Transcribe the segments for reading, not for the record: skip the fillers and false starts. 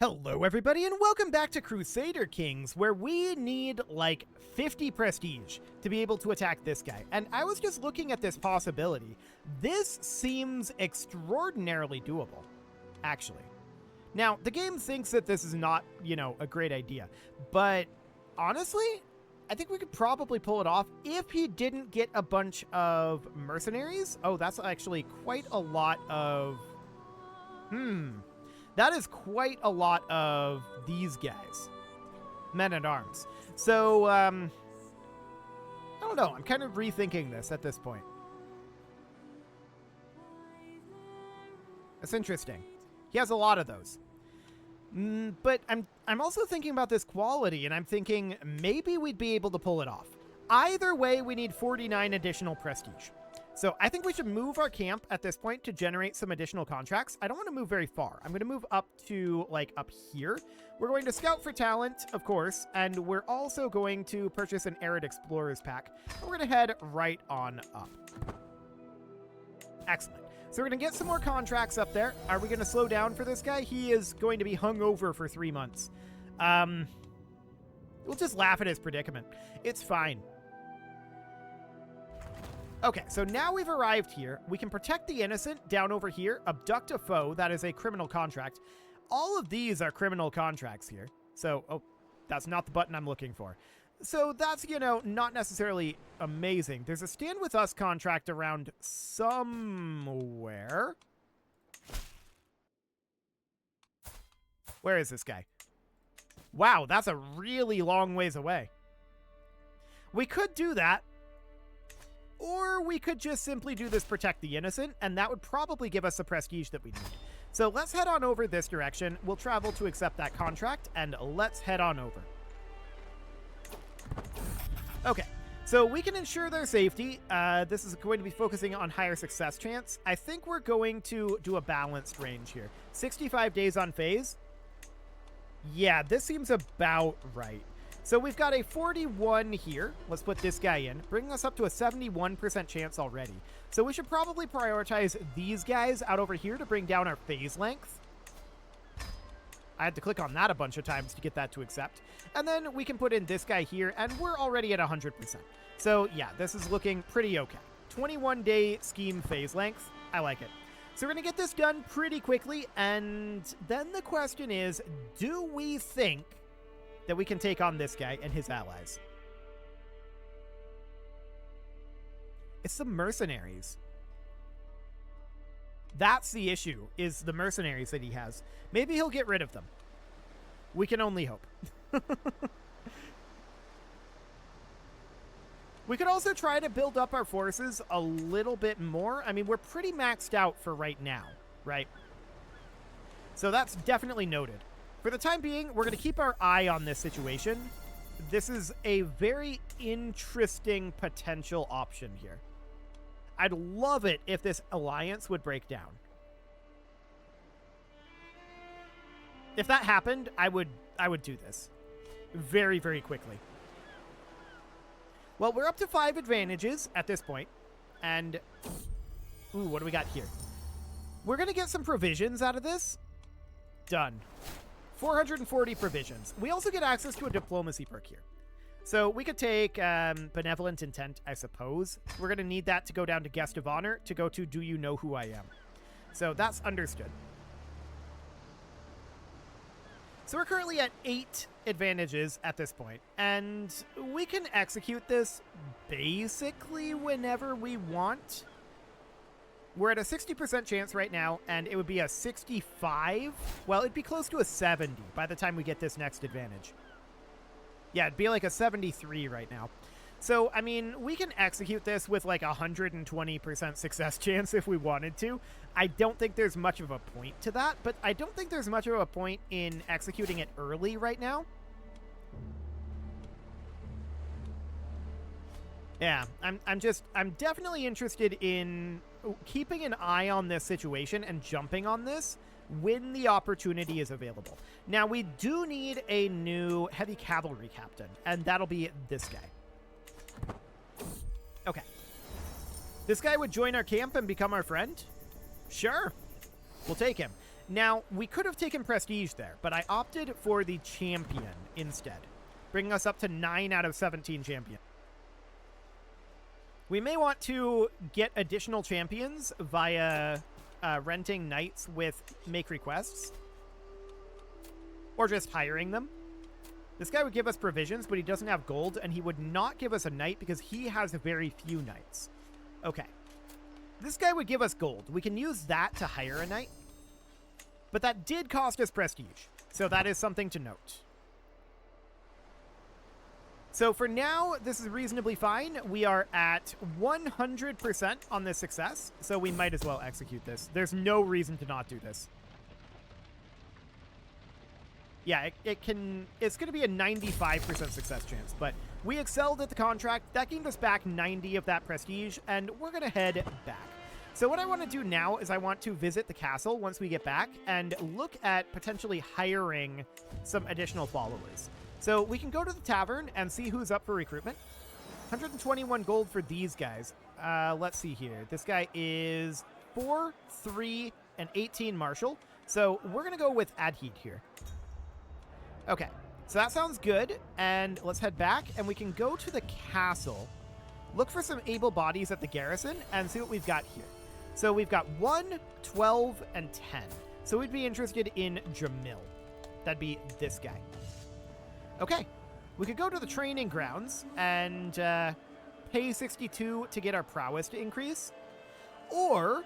Hello everybody and welcome back to Crusader Kings, where we need like 50 prestige to be able to attack this guy. And I was just looking at this possibility. This seems extraordinarily doable, actually. Now, the game thinks that this is not, a great idea. But honestly, I think we could probably pull it off if he didn't get a bunch of mercenaries. Oh, that's actually quite a lot of... That is quite a lot of these guys. Men-at-arms. So, I don't know. I'm kind of rethinking this at this point. That's interesting. He has a lot of those. But I'm also thinking about this quality, and I'm thinking maybe we'd be able to pull it off. Either way, we need 49 additional prestige. So I think we should move our camp at this point to generate some additional contracts. I don't want to move very far. I'm going to move up to, up here. We're going to scout for talent, of course, and we're also going to purchase an Arid Explorers pack. We're going to head right on up. Excellent. So we're going to get some more contracts up there. Are we going to slow down for this guy? He is going to be hungover for 3 months. We'll just laugh at his predicament. It's fine. Okay, so now we've arrived here. We can protect the innocent down over here, abduct a foe. That is a criminal contract. All of these are criminal contracts here. So, oh, that's not the button I'm looking for. So that's, not necessarily amazing. There's a stand with us contract around somewhere. Where is this guy? Wow, that's a really long ways away. We could do that. Or we could just simply do this protect the innocent, and that would probably give us the prestige that we need. So let's head on over this direction. We'll travel to accept that contract, and let's head on over. Okay, so we can ensure their safety. This is going to be focusing on higher success chance. I think we're going to do a balanced range here. 65 days on phase. Yeah, this seems about right. So we've got a 41 here. Let's put this guy in, bringing us up to a 71% chance already. So we should probably prioritize these guys out over here to bring down our phase length. I had to click on that a bunch of times to get that to accept. And then we can put in this guy here, and we're already at 100%. So yeah, this is looking pretty okay. 21-day scheme phase length. I like it. So we're going to get this done pretty quickly, and then the question is, do we think that we can take on this guy and his allies? It's the mercenaries. That's the issue, is the mercenaries that he has. Maybe he'll get rid of them. We can only hope. We could also try to build up our forces a little bit more. I mean, we're pretty maxed out for right now, right? So that's definitely noted. For the time being, we're going to keep our eye on this situation. This is a very interesting potential option here. I'd love it if this alliance would break down. If that happened, I would do this very, very quickly. Well, we're up to 5 advantages at this point. And, ooh, what do we got here? We're going to get some provisions out of this. Done. 440 provisions. We also get access to a diplomacy perk here. So we could take benevolent intent, I suppose. We're going to need that to go down to guest of honor to go to do you know who I am. So that's understood. So we're currently at 8 advantages at this point, and we can execute this basically whenever we want. We're at a 60% chance right now, and it would be a 65. Well, it'd be close to a 70 by the time we get this next advantage. Yeah, it'd be like a 73 right now. So, I mean, we can execute this with like a 120% success chance if we wanted to. I don't think there's much of a point to that, but I don't think there's much of a point in executing it early right now. Yeah, I'm definitely interested in keeping an eye on this situation and jumping on this when the opportunity is available. Now, we do need a new heavy cavalry captain, and that'll be this guy. Okay. This guy would join our camp and become our friend? Sure. We'll take him. Now, we could have taken prestige there, but I opted for the champion instead, bringing us up to 9 out of 17 champion. We may want to get additional champions via renting knights with make requests, or just hiring them. This guy would give us provisions, but he doesn't have gold, and he would not give us a knight because he has very few knights. Okay. This guy would give us gold. We can use that to hire a knight, but that did cost us prestige, so that is something to note. So for now, this is reasonably fine. We are at 100% on this success, so we might as well execute this. There's no reason to not do this. Yeah, it's going to be a 95% success chance, but we excelled at the contract. That gained us back 90 of that prestige, and we're going to head back. So what I want to do now is I want to visit the castle once we get back and look at potentially hiring some additional followers. So we can go to the tavern and see who's up for recruitment. 121 gold for these guys. Let's see here. This guy is 4, 3, and 18 martial. So we're going to go with Adheed here. Okay, so that sounds good, and let's head back, and we can go to the castle, look for some able bodies at the garrison, and see what we've got here. So we've got 1, 12, and 10. So we'd be interested in Jamil. That'd be this guy. Okay, we could go to the training grounds and pay 62 to get our prowess to increase, or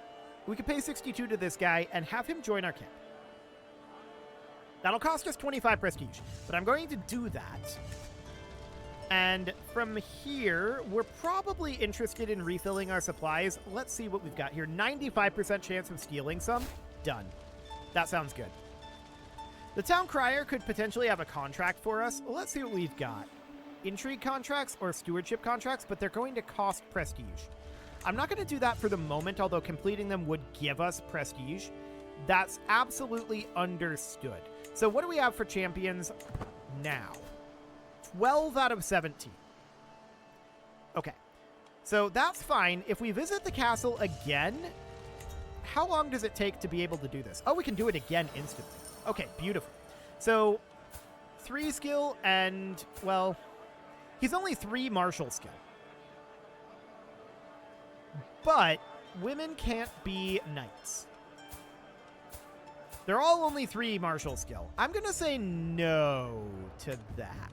we could pay 62 to this guy and have him join our camp. That'll cost us 25 prestige, but I'm going to do that. And from here, we're probably interested in refilling our supplies. Let's see what we've got here. 95% chance of stealing some. Done. That sounds good. The town crier could potentially have a contract for us. Let's see what we've got. Intrigue contracts or stewardship contracts, but they're going to cost prestige. I'm not going to do that for the moment, although completing them would give us prestige. That's absolutely understood. So what do we have for champions now? 12 out of 17. Okay. So that's fine. If we visit the castle again, how long does it take to be able to do this? Oh, we can do it again instantly. Okay, beautiful. So 3 skill and, well, he's only 3 martial skill. But women can't be knights. They're all only 3 martial skill. I'm going to say no to that.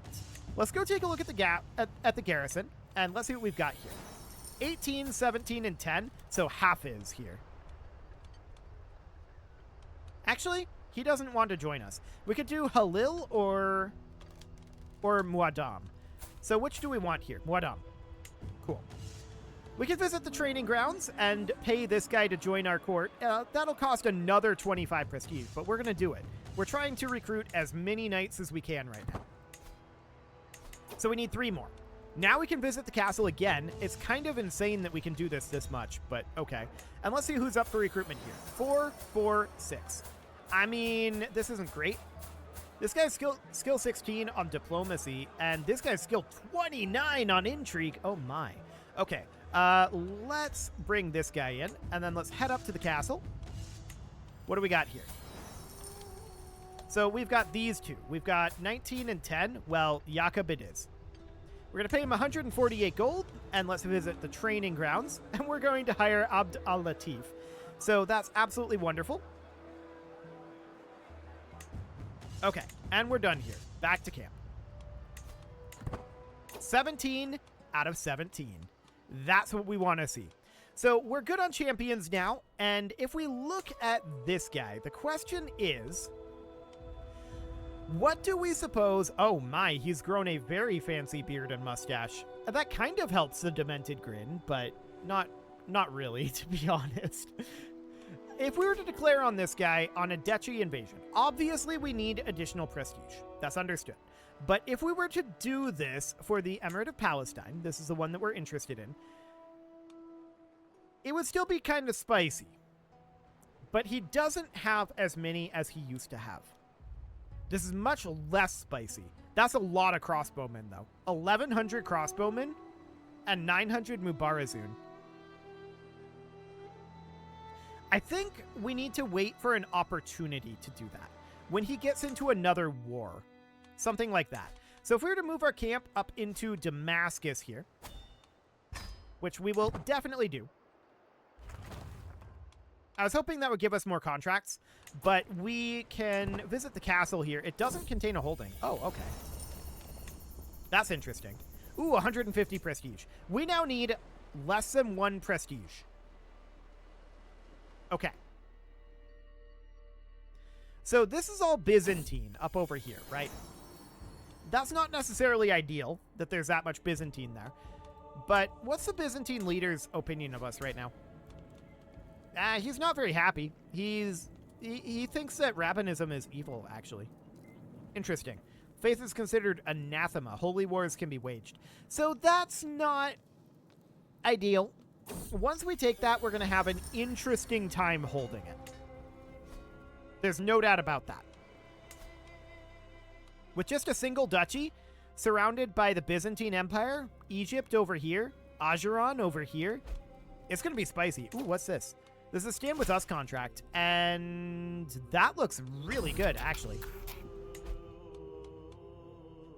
Let's go take a look at the garrison, and let's see what we've got here. 18, 17, and 10, so half is here. Actually, he doesn't want to join us. We could do Halil or Muad'Dib. So which do we want here? Muad'Dib. Cool. We can visit the training grounds and pay this guy to join our court. That'll cost another 25 prestige, but we're going to do it. We're trying to recruit as many knights as we can right now. So we need 3 more. Now we can visit the castle again. It's kind of insane that we can do this much, but okay. And let's see who's up for recruitment here. 4, 4, 6. I mean, this isn't great. This guy's skill 16 on diplomacy, and this guy's skill 29 on intrigue. Oh my. Okay. Let's bring this guy in, and then let's head up to the castle. What do we got here? So we've got these two. We've got 19 and 10. Well, Jakob it is. We're going to pay him 148 gold, and let's visit the training grounds, and we're going to hire Abd al-Latif. So that's absolutely wonderful. Okay, and we're done here. Back to camp. 17 out of 17. That's what we want to see. So we're good on champions now, and if we look at this guy, the question is, what do we suppose? Oh my, he's grown a very fancy beard and mustache. That kind of helps the demented grin, but not really, to be honest. If we were to declare on this guy on a Dechi invasion, obviously we need additional prestige. That's understood. But if we were to do this for the Emirate of Palestine, this is the one that we're interested in, it would still be kind of spicy. But he doesn't have as many as he used to have. This is much less spicy. That's a lot of crossbowmen, though. 1,100 crossbowmen and 900 Mubarazun. I think we need to wait for an opportunity to do that. When he gets into another war. Something like that. So if we were to move our camp up into Damascus here, which we will definitely do. I was hoping that would give us more contracts, but we can visit the castle here. It doesn't contain a holding. Oh, okay. That's interesting. Ooh, 150 prestige. We now need less than 1 prestige. Okay. So this is all Byzantine up over here, right? That's not necessarily ideal that there's that much Byzantine there. But what's the Byzantine leader's opinion of us right now? He's not very happy. He thinks that rabbinism is evil, actually. Interesting. Faith is considered anathema. Holy wars can be waged. So that's not ideal. Once we take that, we're going to have an interesting time holding it. There's no doubt about that. With just a single duchy, surrounded by the Byzantine Empire, Egypt over here, Ajuran over here, it's going to be spicy. Ooh, what's this? This is a Stand With Us contract, and that looks really good, actually.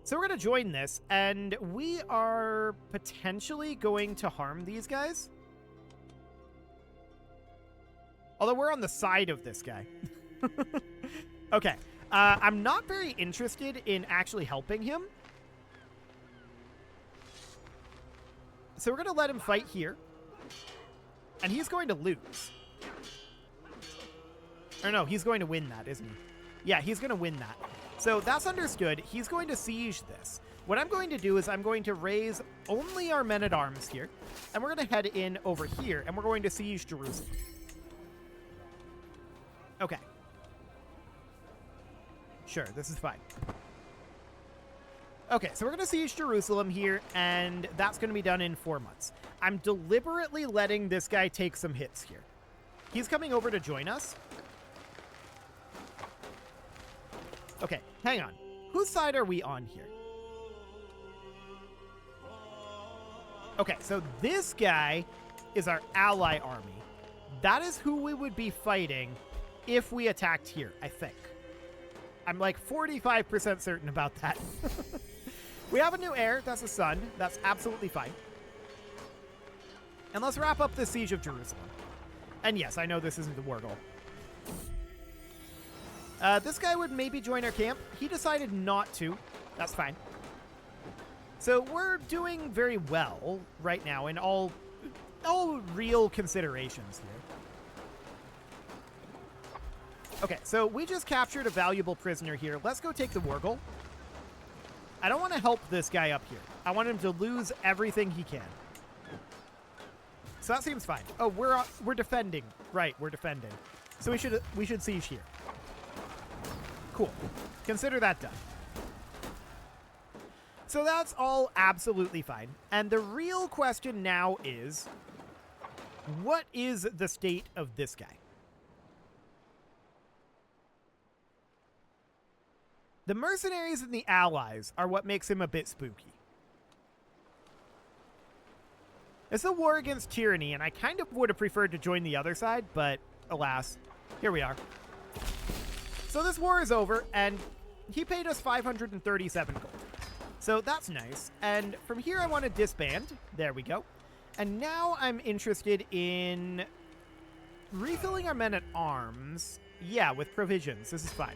So we're going to join this, and we are potentially going to harm these guys. Although we're on the side of this guy. Okay. I'm not very interested in actually helping him. So we're going to let him fight here. And he's going to lose. Or no, he's going to win that, isn't he? Yeah, he's going to win that. So that's understood. He's going to siege this. What I'm going to do is I'm going to raise only our men-at-arms here. And we're going to head in over here. And we're going to siege Jerusalem. Okay. Sure, this is fine. Okay, so we're going to siege Jerusalem here, and that's going to be done in 4 months. I'm deliberately letting this guy take some hits here. He's coming over to join us. Okay, hang on. Whose side are we on here? Okay, so this guy is our ally army. That is who we would be fighting if we attacked here, I think. I'm like 45% certain about that. We have a new heir. That's a son. That's absolutely fine. And let's wrap up the siege of Jerusalem. And yes, I know this isn't the war goal. This guy would maybe join our camp. He decided not to. That's fine. So we're doing very well right now in all real considerations here. Okay, so we just captured a valuable prisoner here. Let's go take the war goal. I don't want to help this guy up here. I want him to lose everything he can. So that seems fine. Oh, we're defending. Right, we're defending. So we should siege here. Cool. Consider that done. So that's all absolutely fine. And the real question now is, what is the state of this guy? The mercenaries and the allies are what makes him a bit spooky. It's a war against tyranny, and I kind of would have preferred to join the other side, but alas, here we are. So this war is over, and he paid us 537 gold. So that's nice. And from here, I want to disband. There we go. And now I'm interested in refilling our men at arms. Yeah, with provisions. This is fine.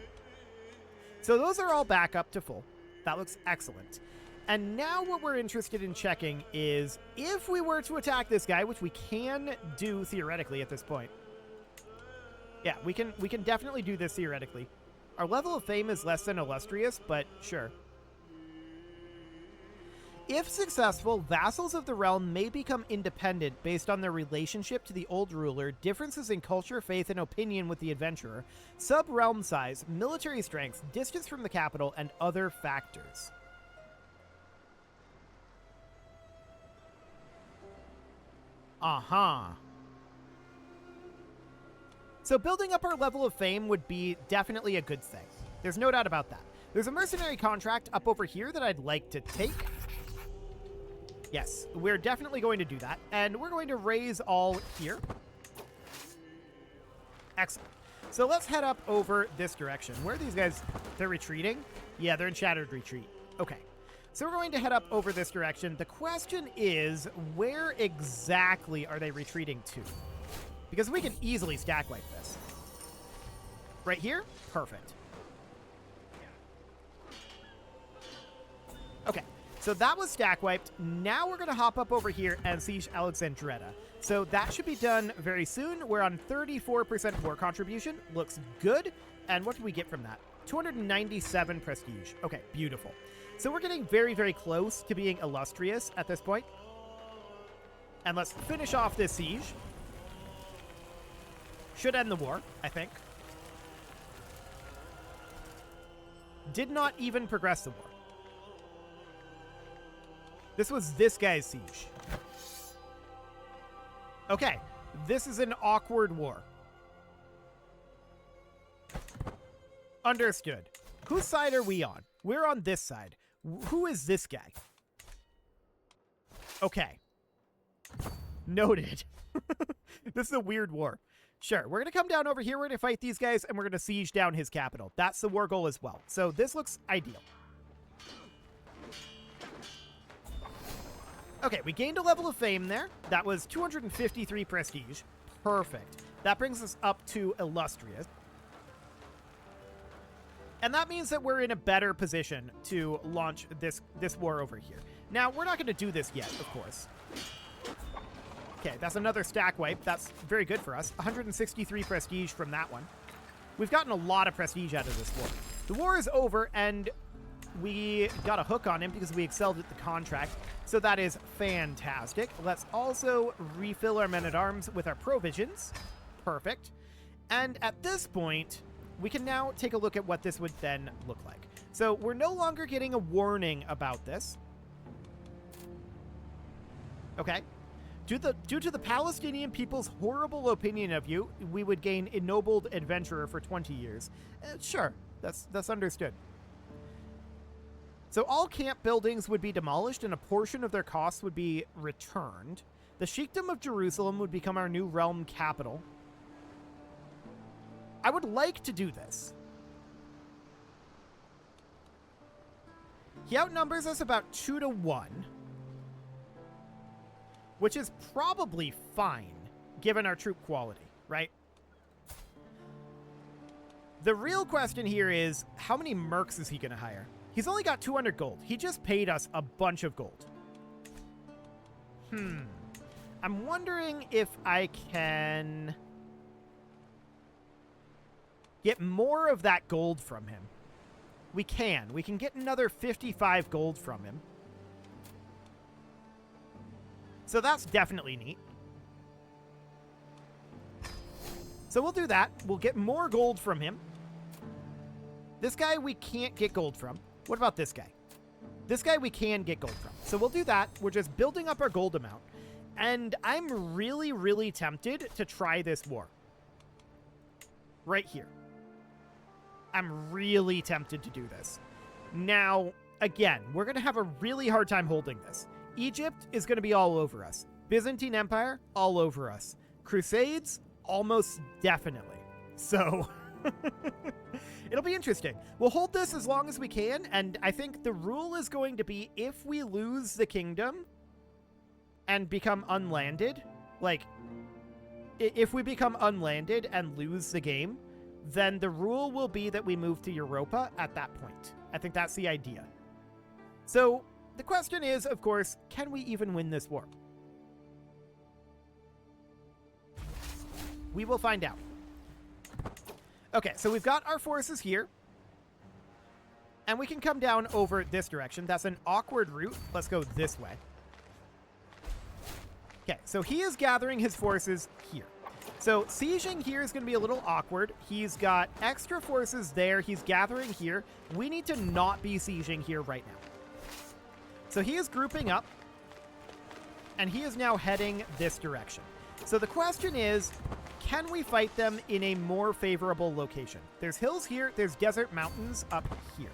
So those are all back up to full. That looks excellent. And now what we're interested in checking is if we were to attack this guy, which we can do theoretically at this point. Yeah, we can definitely do this theoretically. Our level of fame is less than illustrious, but sure. If successful, vassals of the realm may become independent based on their relationship to the old ruler, differences in culture, faith, and opinion with the adventurer, sub-realm size, military strength, distance from the capital, and other factors. Uh-huh. So building up our level of fame would be definitely a good thing. There's no doubt about that. There's a mercenary contract up over here that I'd like to take. Yes, we're definitely going to do that. And we're going to raise all here. Excellent. So let's head up over this direction. Where are these guys? They're retreating? Yeah, they're in shattered retreat. Okay. So we're going to head up over this direction. The question is, where exactly are they retreating to? Because we can easily stack wipe this. Right here? Perfect. Okay. So that was stack wiped. Now we're going to hop up over here and siege Alexandretta. So that should be done very soon. We're on 34% war contribution. Looks good. And what do we get from that? 297 prestige. Okay, beautiful. So we're getting very, very close to being illustrious at this point. And let's finish off this siege. Should end the war, I think. Did not even progress the war. This was this guy's siege. Okay, this is an awkward war. Understood. Whose side are we on? We're on this side. Who is this guy? Okay. Noted. This is a weird war. Sure, we're going to come down over here. We're going to fight these guys, and we're going to siege down his capital. That's the war goal as well. So this looks ideal. Okay, we gained a level of fame there. That was 253 prestige. Perfect. That brings us up to illustrious. And that means that we're in a better position to launch this war over here. Now, we're not going to do this yet, of course. Okay, that's another stack wipe. That's very good for us. 163 prestige from that one. We've gotten a lot of prestige out of this war. The war is over, and we got a hook on him because we excelled at the contract. So that is fantastic. Let's also refill our men-at-arms with our provisions. Perfect. And at this point, we can now take a look at what this would then look like. So we're no longer getting a warning about this. Okay. Due to the Palestinian people's horrible opinion of you, we would gain ennobled adventurer for 20 years. Sure, that's understood. So all camp buildings would be demolished and a portion of their costs would be returned. The Sheikdom of Jerusalem would become our new realm capital. I would like to do this. He outnumbers us about 2-1. Which is probably fine, given our troop quality, right? The real question here is, how many mercs is he going to hire? He's only got 200 gold. He just paid us a bunch of gold. I'm wondering if I can get more of that gold from him. We can. We can get another 55 gold from him. So that's definitely neat. So we'll do that. We'll get more gold from him. This guy we can't get gold from. What about this guy? This guy we can get gold from. So we'll do that. We're just building up our gold amount. And I'm really, really tempted to try this war. Right here. I'm really tempted to do this. Now, again, we're going to have a really hard time holding this. Egypt is going to be all over us. Byzantine Empire, all over us. Crusades, almost definitely. So, it'll be interesting. We'll hold this as long as we can, and I think the rule is going to be if we lose the kingdom and become unlanded, like, if we become unlanded and lose the game, then the rule will be that we move to Europa at that point. I think that's the idea. So, the question is, of course, can we even win this war? We will find out. Okay, so we've got our forces here. And we can come down over this direction. That's an awkward route. Let's go this way. Okay, so he is gathering his forces here. So sieging here is going to be a little awkward. He's got extra forces there. He's gathering here. We need to not be sieging here right now. So he is grouping up, and he is now heading this direction. So the question is, can we fight them in a more favorable location? There's hills here. There's desert mountains up here.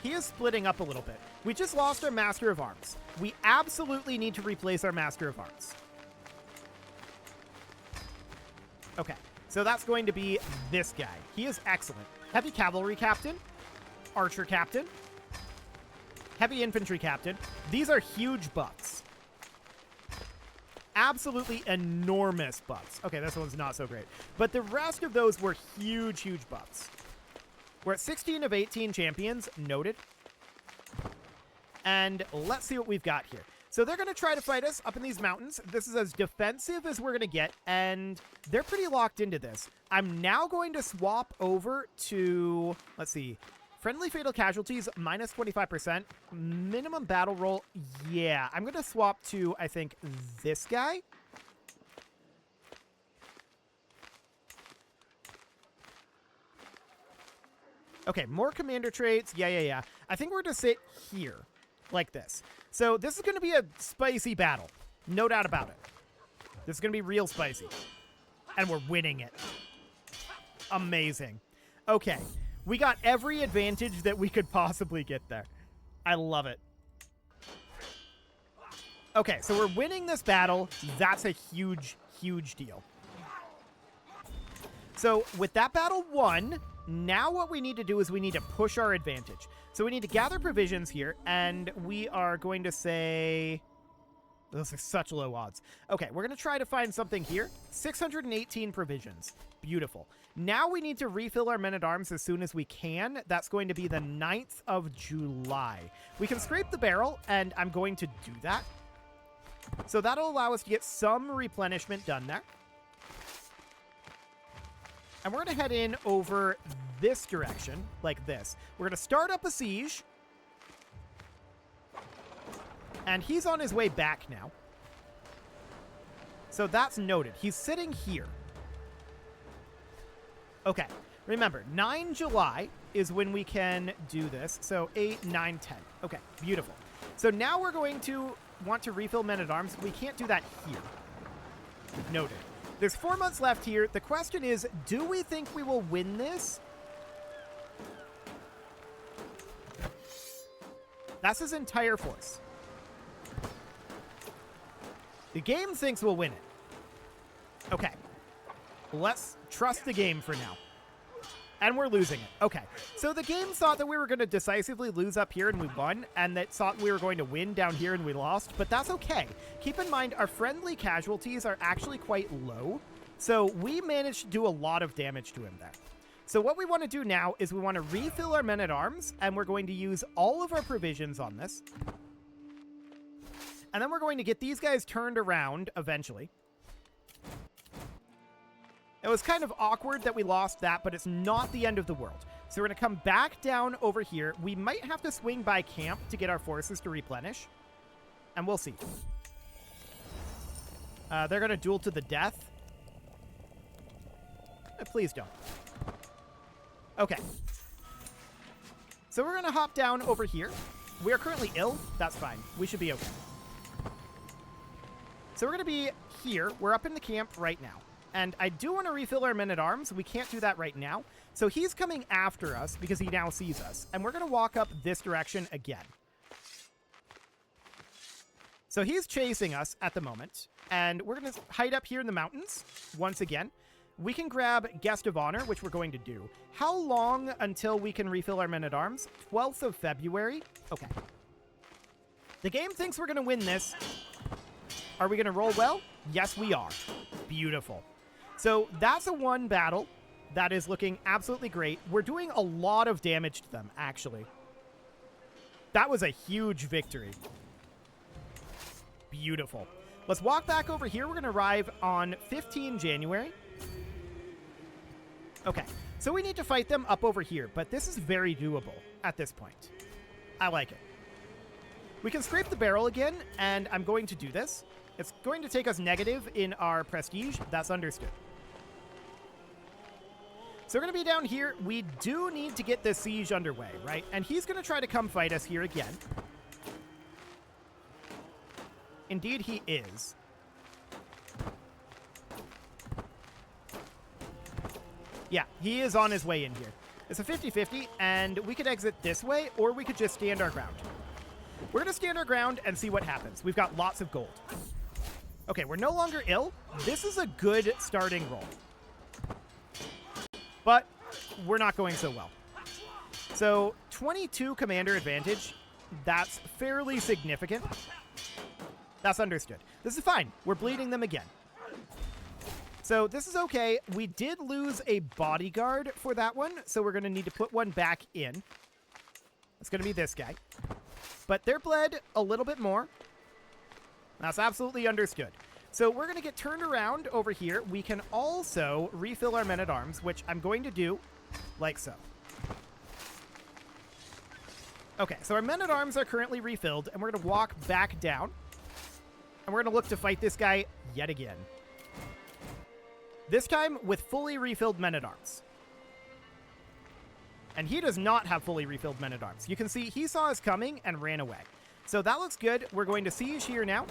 He is splitting up a little bit. We just lost our Master of Arms. We absolutely need to replace our Master of Arms. Okay, so that's going to be this guy. He is excellent. Heavy cavalry captain, archer captain, heavy infantry captain. These are huge buffs. Absolutely enormous buffs. Okay, this one's not so great. But the rest of those were huge, huge buffs. We're at 16 of 18 champions. Noted. And let's see what we've got here. So they're going to try to fight us up in these mountains. This is as defensive as we're going to get, and they're pretty locked into this. I'm now going to swap over to, let's see, friendly fatal casualties, minus 25%. Minimum battle roll, yeah. I'm going to swap to, I think, this guy. Okay, more commander traits. Yeah. I think we're going to sit here, like this. So this is going to be a spicy battle. No doubt about it. This is going to be real spicy. And we're winning it. Amazing. Okay. We got every advantage that we could possibly get there. I love it. Okay, so we're winning this battle. That's a huge, huge deal. So with that battle won, now what we need to do is we need to push our advantage. So we need to gather provisions here, and we are going to say... Those are such low odds. Okay, we're going to try to find something here. 618 provisions. Beautiful. Now we need to refill our men-at-arms as soon as we can. That's going to be the 9th of July. We can scrape the barrel, and I'm going to do that. So that'll allow us to get some replenishment done there. And we're going to head in over this direction, like this. We're going to start up a siege. And he's on his way back now. So that's noted. He's sitting here. Okay. Remember, 9 July is when we can do this. So 8, 9, 10. Okay, beautiful. So now we're going to want to refill men-at-arms. We can't do that here. Noted. There's 4 months left here. The question is, do we think we will win this? That's his entire force. The game thinks we'll win it. Okay. Let's trust the game for now. And we're losing it. Okay. So the game thought that we were going to decisively lose up here and we won, and that thought we were going to win down here and we lost, but that's okay. Keep in mind, our friendly casualties are actually quite low, so we managed to do a lot of damage to him there. So what we want to do now is we want to refill our men-at-arms, and we're going to use all of our provisions on this. And then we're going to get these guys turned around eventually. It was kind of awkward that we lost that, but it's not the end of the world. So we're going to come back down over here. We might have to swing by camp to get our forces to replenish. And we'll see. They're going to duel to the death. Please don't. Okay. So we're going to hop down over here. We are currently ill. That's fine. We should be okay. So we're going to be here. We're up in the camp right now. And I do want to refill our men-at-arms. We can't do that right now. So he's coming after us because he now sees us. And we're going to walk up this direction again. So he's chasing us at the moment. And we're going to hide up here in the mountains once again. We can grab Guest of Honor, which we're going to do. How long until we can refill our men-at-arms? 12th of February? Okay. The game thinks we're going to win this. Are we going to roll well? Yes, we are. Beautiful. So that's a one battle. That is looking absolutely great. We're doing a lot of damage to them, actually. That was a huge victory. Beautiful. Let's walk back over here. We're going to arrive on 15 January. Okay, so we need to fight them up over here, but this is very doable at this point. I like it. We can scrape the barrel again, and I'm going to do this. It's going to take us negative in our prestige. That's understood. So we're going to be down here. We do need to get this siege underway, right? And he's going to try to come fight us here again. Indeed, he is. Yeah, he is on his way in here. It's a 50-50, and we could exit this way, or we could just stand our ground. We're going to stand our ground and see what happens. We've got lots of gold. Okay, we're no longer ill. This is a good starting roll. but we're not going so well. So 22 commander advantage, that's fairly significant. That's understood. This is fine. We're bleeding them again. So this is okay. We did lose a bodyguard for that one, so we're going to need to put one back in. It's going to be this guy. But they're bled a little bit more. That's absolutely understood. So we're going to get turned around over here. We can also refill our men-at-arms, which I'm going to do like so. Okay, so our men-at-arms are currently refilled, and we're going to walk back down. And we're going to look to fight this guy yet again. This time with fully refilled men-at-arms. And he does not have fully refilled men-at-arms. You can see he saw us coming and ran away. So that looks good. We're going to siege here now.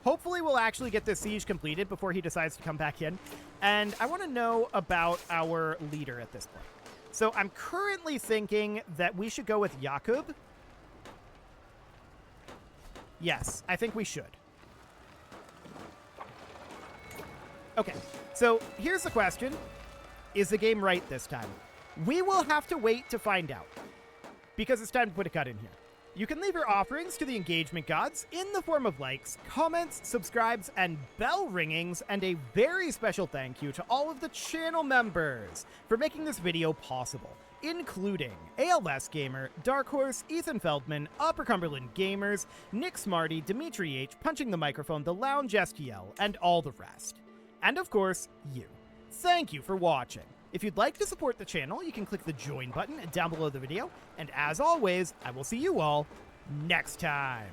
Hopefully we'll actually get this siege completed before he decides to come back in. And I want to know about our leader at this point. So I'm currently thinking that we should go with Jakub. Yes, I think we should. Okay, so here's the question. Is the game right this time? We will have to wait to find out, because it's time to put a cut in here. You can leave your offerings to the engagement gods in the form of likes, comments, subscribes, and bell ringings, and a very special thank you to all of the channel members for making this video possible, including ALS Gamer, Dark Horse, Ethan Feldman, Upper Cumberland Gamers, Nick Smarty, Dimitri H, Punching the Microphone, The Lounge STL, and all the rest. And of course, you. Thank you for watching. If you'd like to support the channel, you can click the join button down below the video. And as always, I will see you all next time.